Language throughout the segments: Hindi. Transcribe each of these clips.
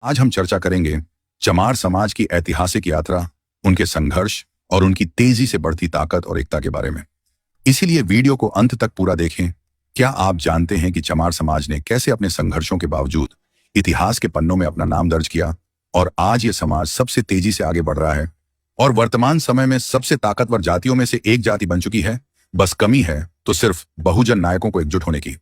आज हम चर्चा करेंगे चमार समाज की ऐतिहासिक यात्रा, उनके संघर्ष और उनकी तेजी से बढ़ती ताकत और एकता के बारे में। इसीलिए वीडियो को अंत तक पूरा देखें। क्या आप जानते हैं कि चमार समाज ने कैसे अपने संघर्षों के बावजूद इतिहास के पन्नों में अपना नाम दर्ज किया और आज ये समाज सबसे तेजी से आगे बढ़ रहा है और वर्तमान समय में सबसे ताकतवर जातियों में से एक जाति बन चुकी है। बस कमी है तो सिर्फ बहुजन नायकों को एकजुट होने की।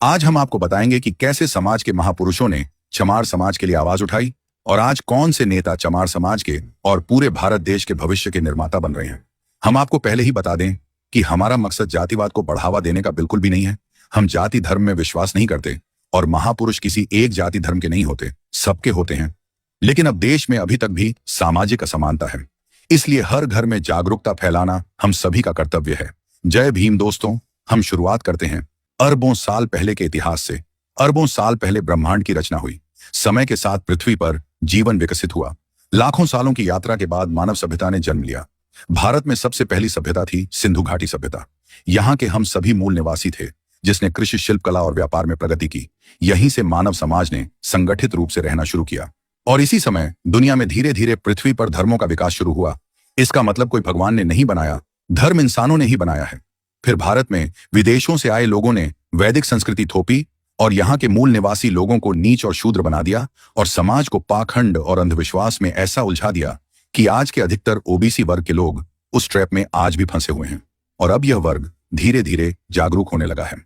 आज हम आपको बताएंगे कि कैसे समाज के महापुरुषों ने चमार समाज के लिए आवाज उठाई और आज कौन से नेता चमार समाज के और पूरे भारत देश के भविष्य के निर्माता बन रहे हैं। हम आपको पहले ही बता दें कि हमारा मकसद जातिवाद को बढ़ावा देने का बिल्कुल भी नहीं है। हम जाति धर्म में विश्वास नहीं करते और महापुरुष किसी एक जाति धर्म के नहीं होते, सबके होते हैं। लेकिन अब देश में अभी तक भी सामाजिक असमानता है, इसलिए हर घर में जागरूकता फैलाना हम सभी का कर्तव्य है। जय भीम दोस्तों, हम शुरुआत करते हैं अरबों साल पहले के इतिहास से। अरबों साल पहले ब्रह्मांड की रचना हुई। समय के साथ पृथ्वी पर जीवन विकसित हुआ। लाखों सालों की यात्रा के बाद मानव सभ्यता ने जन्म लिया। भारत में सबसे पहली सभ्यता थी सिंधु घाटी सभ्यता। यहाँ के हम सभी मूल निवासी थे, जिसने कृषि, शिल्प कला और व्यापार में प्रगति की। यहीं से मानव समाज ने संगठित रूप से रहना शुरू किया और इसी समय दुनिया में धीरे धीरे पृथ्वी पर धर्मों का विकास शुरू हुआ। इसका मतलब कोई भगवान ने नहीं बनाया, धर्म इंसानों ने ही बनाया है। फिर भारत में विदेशों से आए लोगों ने वैदिक संस्कृति थोपी और यहाँ के मूल निवासी लोगों को नीच और शूद्र बना दिया और समाज को पाखंड और अंधविश्वास में ऐसा उलझा दिया कि आज के अधिकतर ओबीसी वर्ग के लोग उस ट्रैप में आज भी फंसे हुए हैं और अब यह वर्ग धीरे धीरे जागरूक होने लगा है।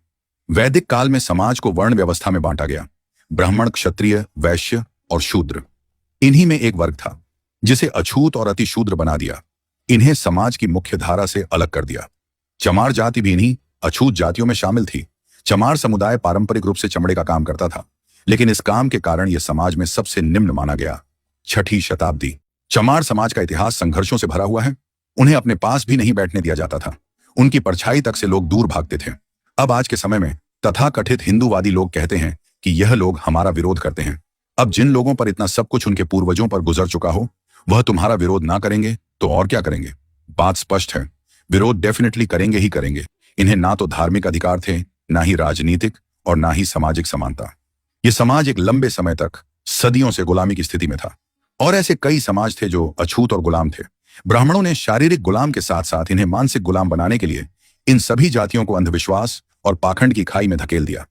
वैदिक काल में समाज को वर्ण व्यवस्था में बांटा गया। ब्राह्मण, क्षत्रिय, वैश्य और शूद्र, इन्हीं में एक वर्ग था जिसे अछूत और अति शूद्र बना दिया। इन्हें समाज की मुख्य धारा से अलग कर दिया। चमार जाति भी इन्हीं अछूत जातियों में शामिल थी। चमार समुदाय पारंपरिक रूप से चमड़े का काम करता था, लेकिन इस काम के कारण यह समाज में सबसे निम्न माना गया। 6ठी शताब्दी। चमार समाज का इतिहास संघर्षों से भरा हुआ है। उन्हें अपने पास भी नहीं बैठने दिया जाता था। उनकी परछाई तक से लोग दूर भागते थे। अब आज के समय में तथाकथित हिंदूवादी लोग कहते हैं कि यह लोग हमारा विरोध करते हैं। अब जिन लोगों पर इतना सब कुछ उनके पूर्वजों पर गुजर चुका हो, वह तुम्हारा विरोध ना करेंगे तो और क्या करेंगे। बात स्पष्ट है, विरोध डेफिनेटली करेंगे ही करेंगे। इन्हें ना तो धार्मिक अधिकार थे, ना ही राजनीतिक और ना ही सामाजिक समानता। यह समाज एक लंबे समय तक सदियों से गुलामी की स्थिति में था और ऐसे कई समाज थे जो अछूत और गुलाम थे। ब्राह्मणों ने शारीरिक गुलाम के साथ साथ इन्हें मानसिक गुलाम बनाने के लिए इन सभी जातियों को अंधविश्वास और पाखंड की खाई में धकेल दिया।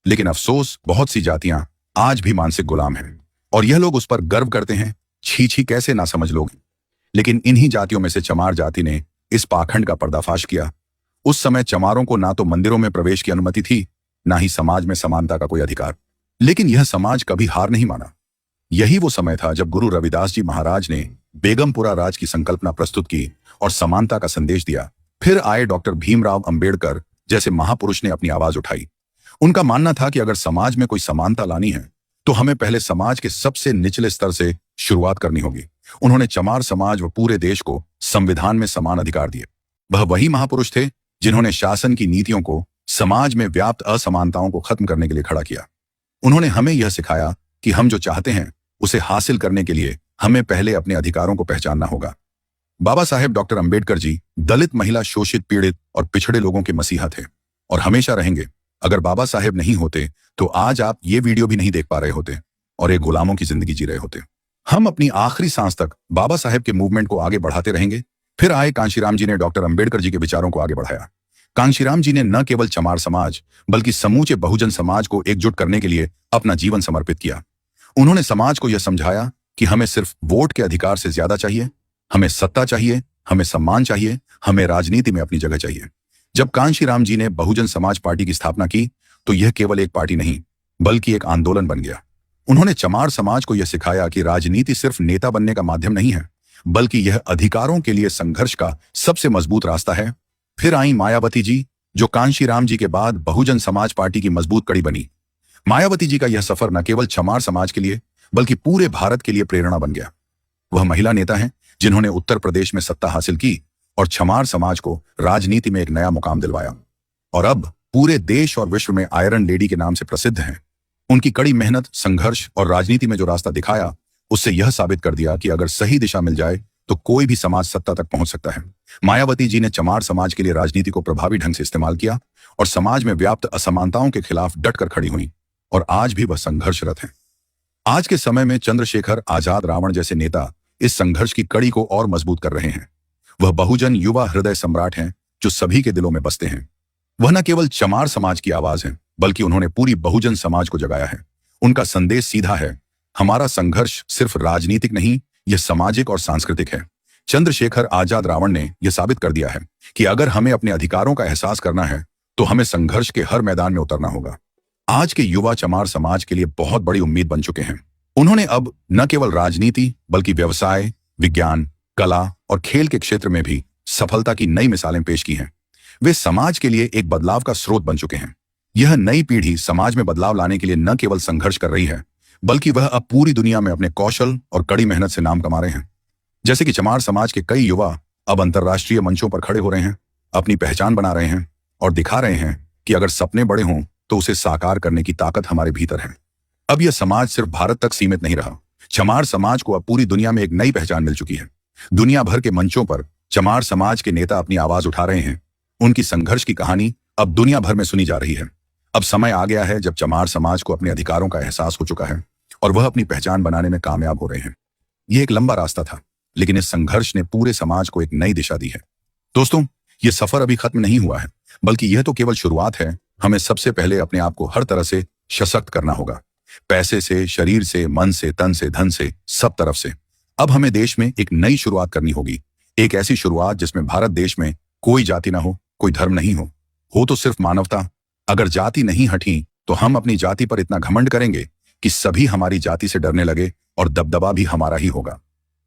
लेकिन अफसोस, बहुत सी जातियां आज भी मानसिक गुलाम हैं और यह लोग उस पर गर्व करते हैं। छी छी, कैसे ना समझ लोग। लेकिन इन्हीं जातियों में से चमार जाति ने इस पाखंड का पर्दाफाश किया। उस समय चमारों को ना तो मंदिरों में प्रवेश की अनुमति थी, ना ही समाज में समानता का कोई अधिकार। लेकिन यह समाज कभी हार नहीं माना। यही वो समय था जब गुरु रविदास जी महाराज ने बेगमपुरा राज की संकल्पना प्रस्तुत की और समानता का संदेश दिया। फिर आए डॉक्टर भीमराव अंबेडकर जैसे महापुरुष ने अपनी आवाज उठाई। उनका मानना था कि अगर समाज में कोई समानता लानी है तो हमें पहले समाज के सबसे निचले स्तर से शुरुआत करनी होगी। उन्होंने चमार समाज व पूरे देश को संविधान में समान अधिकार दिए। वह वही महापुरुष थे जिन्होंने शासन की नीतियों को समाज में व्याप्त असमानताओं को खत्म करने के लिए खड़ा किया। उन्होंने हमें यह सिखाया कि हम जो चाहते हैं उसे हासिल करने के लिए हमें पहले अपने अधिकारों को पहचानना होगा। बाबा साहेब डॉक्टर अंबेडकर जी दलित, महिला, शोषित, पीड़ित और पिछड़े लोगों के मसीहा थे और हमेशा रहेंगे। अगर बाबा साहेब नहीं होते तो आज आप ये वीडियो भी नहीं देख पा रहे होते और एक गुलामों की जिंदगी जी रहे होते। हम अपनी आखिरी सांस तक बाबा साहेब के मूवमेंट को आगे बढ़ाते रहेंगे। फिर आए कांशीराम जी ने डॉक्टर अंबेडकर जी के विचारों को आगे बढ़ाया। कांशीराम जी ने न केवल चमार समाज बल्कि समूचे बहुजन समाज को एकजुट करने के लिए अपना जीवन समर्पित किया। उन्होंने समाज को यह समझाया कि हमें सिर्फ वोट के अधिकार से ज्यादा चाहिए, हमें सत्ता चाहिए, हमें सम्मान चाहिए, हमें राजनीति में अपनी जगह चाहिए। जब कांशीराम जी ने बहुजन समाज पार्टी की स्थापना की तो यह केवल एक पार्टी नहीं बल्कि एक आंदोलन बन गया। उन्होंने चमार समाज को यह सिखाया कि राजनीति सिर्फ नेता बनने का माध्यम नहीं है, बल्कि यह अधिकारों के लिए संघर्ष का सबसे मजबूत रास्ता है। फिर आई मायावती जी, जो कांशीराम जी के बाद बहुजन समाज पार्टी की मजबूत कड़ी बनी। मायावती जी का यह सफर न केवल चमार समाज के लिए बल्कि पूरे भारत के लिए प्रेरणा बन गया। वह महिला नेता हैं जिन्होंने उत्तर प्रदेश में सत्ता हासिल की और चमार समाज को राजनीति में एक नया मुकाम दिलवाया और अब पूरे देश और विश्व में आयरन लेडी के नाम से प्रसिद्ध हैं। उनकी कड़ी मेहनत, संघर्ष और राजनीति में जो रास्ता दिखाया, उससे यह साबित कर दिया कि अगर सही दिशा मिल जाए तो कोई भी समाज सत्ता तक पहुंच सकता है। मायावती जी ने चमार समाज के लिए राजनीति को प्रभावी ढंग से इस्तेमाल किया और समाज में व्याप्त असमानताओं के खिलाफ डटकर खड़ी हुई और आज भी वह संघर्षरत हैं। आज के समय में चंद्रशेखर आजाद रावण जैसे नेता इस संघर्ष की कड़ी को और मजबूत कर रहे हैं। वह बहुजन युवा हृदय सम्राट हैं जो सभी के दिलों में बसते हैं। वह न केवल चमार समाज की आवाज है, बल्कि उन्होंने पूरी बहुजन समाज को जगाया है। उनका संदेश सीधा है, हमारा संघर्ष सिर्फ राजनीतिक नहीं, यह सामाजिक और सांस्कृतिक है। चंद्रशेखर आजाद रावण ने यह साबित कर दिया है कि अगर हमें अपने अधिकारों का एहसास करना है तो हमें संघर्ष के हर मैदान में उतरना होगा। आज के युवा चमार समाज के लिए बहुत बड़ी उम्मीद बन चुके हैं। उन्होंने अब न केवल राजनीति बल्कि व्यवसाय, विज्ञान, कला और खेल के क्षेत्र में भी सफलता की नई मिसालें पेश की हैं। वे समाज के लिए एक बदलाव का स्रोत बन चुके हैं। यह नई पीढ़ी समाज में बदलाव लाने के लिए न केवल संघर्ष कर रही है, बल्कि वह अब पूरी दुनिया में अपने कौशल और कड़ी मेहनत से नाम कमा रहे हैं। जैसे कि चमार समाज के कई युवा अब अंतर्राष्ट्रीय मंचों पर खड़े हो रहे हैं, अपनी पहचान बना रहे हैं और दिखा रहे हैं कि अगर सपने बड़े हों तो उसे साकार करने की ताकत हमारे भीतर है। अब यह समाज सिर्फ भारत तक सीमित नहीं रहा। चमार समाज को अब पूरी दुनिया में एक नई पहचान मिल चुकी है। दुनिया भर के मंचों पर चमार समाज के नेता अपनी आवाज उठा रहे हैं। उनकी संघर्ष की कहानी अब दुनिया भर में सुनी जा रही है। अब समय आ गया है जब चमार समाज को अपने अधिकारों का एहसास हो चुका है और वह अपनी पहचान बनाने में कामयाब हो रहे हैं। यह एक लंबा रास्ता था, लेकिन इस संघर्ष ने पूरे समाज को एक नई दिशा दी है। दोस्तों, यह सफर अभी खत्म नहीं हुआ है, बल्कि यह तो केवल शुरुआत है। हमें सबसे पहले अपने आप को हर तरह से सशक्त करना होगा, पैसे से, शरीर से, मन से, तन से, धन से, सब तरफ से। अब हमें देश में एक नई शुरुआत करनी होगी, एक ऐसी शुरुआत जिसमें भारत देश में कोई जाति ना हो, कोई धर्म नहीं हो तो सिर्फ मानवता। अगर जाति नहीं हटी तो हम अपनी जाति पर इतना घमंड करेंगे कि सभी हमारी जाति से डरने लगे और दबदबा भी हमारा ही होगा।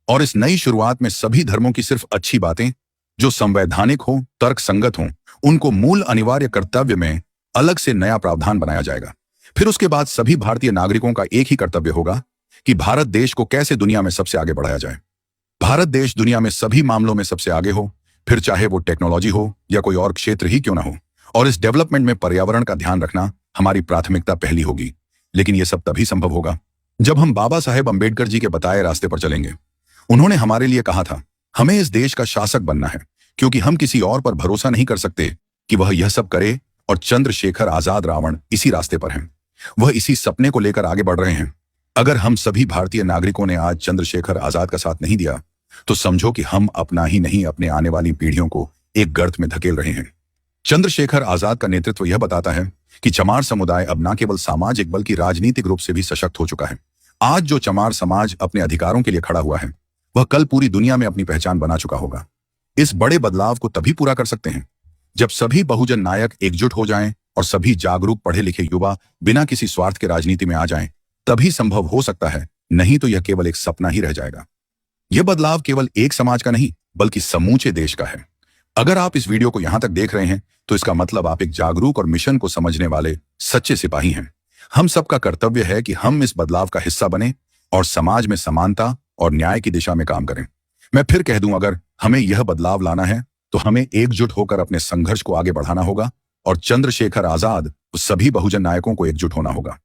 और इस नई शुरुआत में सभी धर्मों की सिर्फ अच्छी बातें जो संवैधानिक हो, तर्क संगत हो, उनको मूल अनिवार्य कर्तव्य में अलग से नया प्रावधान बनाया जाएगा। फिर उसके बाद सभी भारतीय नागरिकों का एक ही कर्तव्य होगा कि भारत देश को कैसे दुनिया में सबसे आगे बढ़ाया जाए। भारत देश दुनिया में सभी मामलों में सबसे आगे हो, फिर चाहे वो टेक्नोलॉजी हो या कोई और क्षेत्र ही क्यों ना हो। और इस डेवलपमेंट में पर्यावरण का ध्यान रखना हमारी प्राथमिकता पहली होगी। लेकिन यह सब तभी संभव होगा जब हम बाबा साहेब अंबेडकर जी के बताए रास्ते पर चलेंगे। उन्होंने हमारे लिए कहा था, हमें इस देश का शासक बनना है, क्योंकि हम किसी और पर भरोसा नहीं कर सकते कि वह यह सब करे। और चंद्रशेखर आजाद रावण इसी रास्ते पर हैं। वह इसी सपने को लेकर आगे बढ़ रहे हैं। अगर हम सभी भारतीय नागरिकों ने आज चंद्रशेखर आजाद का साथ नहीं दिया तो समझो कि हम अपना ही नहीं, अपने आने वाली पीढ़ियों को एक गर्त में धकेल रहे हैं। चंद्रशेखर आजाद का नेतृत्व यह बताता है कि चमार समुदाय अब न केवल सामाजिक बल्कि राजनीतिक रूप से भी सशक्त हो चुका है। आज जो चमार समाज अपने अधिकारों के लिए खड़ा हुआ है, वह कल पूरी दुनिया में अपनी पहचान बना चुका होगा। इस बड़े बदलाव को तभी पूरा कर सकते हैं जब सभी बहुजन नायक एकजुट हो जाएं और सभी जागरूक पढ़े लिखे युवा बिना किसी स्वार्थ के राजनीति में आ जाएं। तभी संभव हो सकता है, नहीं तो यह केवल एक सपना ही रह जाएगा। यह बदलाव केवल एक समाज का नहीं, बल्कि समूचे देश का है। अगर आप इस वीडियो को यहां तक देख रहे हैं तो इसका मतलब आप एक जागरूक और मिशन को समझने वाले सच्चे सिपाही हैं। हम सबका कर्तव्य है कि हम इस बदलाव का हिस्सा बने और समाज में समानता और न्याय की दिशा में काम करें। मैं फिर कह दूं, अगर हमें यह बदलाव लाना है तो हमें एकजुट होकर अपने संघर्ष को आगे बढ़ाना होगा और चंद्रशेखर आजाद सभी बहुजन नायकों को एकजुट होना होगा।